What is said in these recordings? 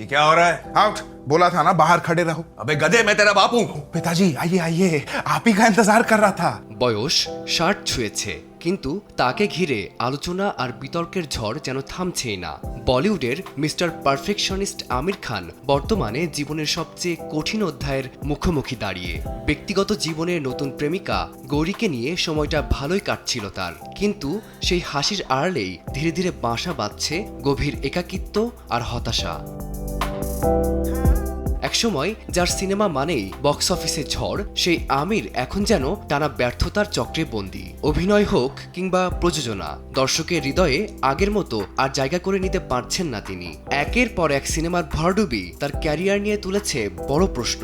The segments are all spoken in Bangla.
क्या हो रहा है? आउट, बोला था ना बाहर खड़े रहो। अबे गधे, मैं तेरा बाप हूं। पिताजी आइए आइए, आप ही का इंतजार कर रहा था। বয়স ৬০ ছুঁয়েছে, কিন্তু তাকে ঘিরে আলোচনা আর বিতর্কের ঝড় যেন থামছেই না। বলিউডের মিস্টার পারফেকশনিস্ট আমির খান বর্তমানে জীবনের সবচেয়ে কঠিন অধ্যায়ের মুখোমুখি দাঁড়িয়ে। ব্যক্তিগত জীবনের নতুন প্রেমিকা গৌরীকে নিয়ে সময়টা ভালোই কাটছিল তার, কিন্তু সেই হাসির আড়ালেই ধীরে ধীরে বাসা বাঁধছে গভীর একাকিত্ব আর হতাশা। একসময় যার সিনেমা মানেই বক্স অফিসে ঝড়, সেই আমির এখন যেন টানা ব্যর্থতার চক্রে বন্দী। অভিনয় হোক কিংবা প্রযোজনা, দর্শকের হৃদয়ে আগের মতো আর জায়গা করে নিতে পারছেন না তিনি। একের পর এক সিনেমার ভরডুবি তার ক্যারিয়ার নিয়ে তুলেছে বড় প্রশ্ন।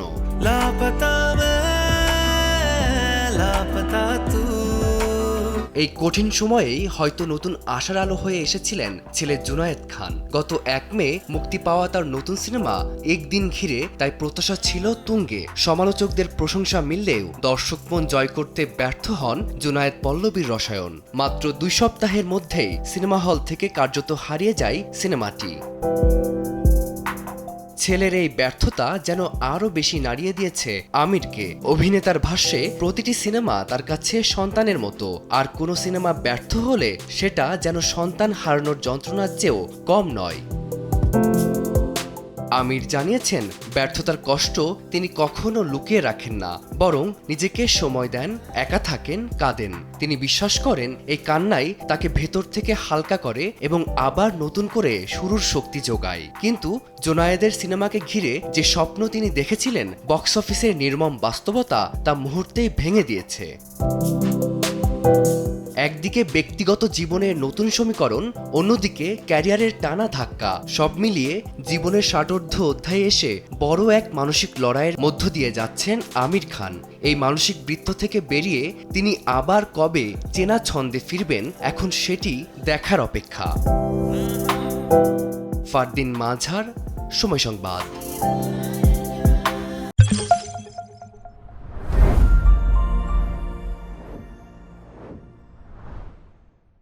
এই কঠিন সময়েই হয়তো নতুন আশার আলো হয়ে এসেছিলেন ছেলে জুনায়েদ খান। গত ১ মে মুক্তি পাওয়া তার নতুন সিনেমা একদিন ঘিরে তাই প্রত্যাশা ছিল তুঙ্গে। সমালোচকদের প্রশংসা মিললেও দর্শক মন জয় করতে ব্যর্থ হন জুনায়েদ পল্লবীর রসায়ন। মাত্র ২ সপ্তাহের মধ্যেই সিনেমা হল থেকে কার্যত হারিয়ে যায় সিনেমাটি। ছেলের এই ব্যর্থতা যেন আরও বেশি নাড়িয়ে দিয়েছে আমিরকে। অভিনেতার ভাষ্যে প্রতিটি সিনেমা তার কাছে সন্তানের মতো, আর কোনো সিনেমা ব্যর্থ হলে সেটা যেন সন্তান হারানোর যন্ত্রণার চেয়েও কম নয়। আমির জানিয়েছেন, ব্যর্থতার কষ্ট তিনি কখনো লুকিয়ে রাখেন না, বরং নিজেকে সময় দেন, একা থাকেন, কাঁদেন। তিনি বিশ্বাস করেন এই কান্নাই তাকে ভেতর থেকে হালকা করে এবং আবার নতুন করে শুরুর শক্তি যোগায়। কিন্তু জুনায়েদের সিনেমাকে ঘিরে যে স্বপ্ন তিনি দেখেছিলেন, বক্স অফিসের নির্মম বাস্তবতা তা মুহূর্তেই ভেঙে দিয়েছে। একদিকে ব্যক্তিগত জীবনের নতুন সমীকরণ, অন্যদিকে ক্যারিয়ারের টানা ধাক্কা, সব মিলিয়ে জীবনের ষাটোর্ধ্ব অধ্যায়ে এসে বড় এক মানসিক লড়াইয়ের মধ্য দিয়ে যাচ্ছেন আমির খান। এই মানসিক বৃত্ত থেকে বেরিয়ে তিনি আবার কবে চেনা ছন্দে ফিরবেন, এখন সেটি দেখার অপেক্ষা। ফারদিন মাঝার, সময় সংবাদ।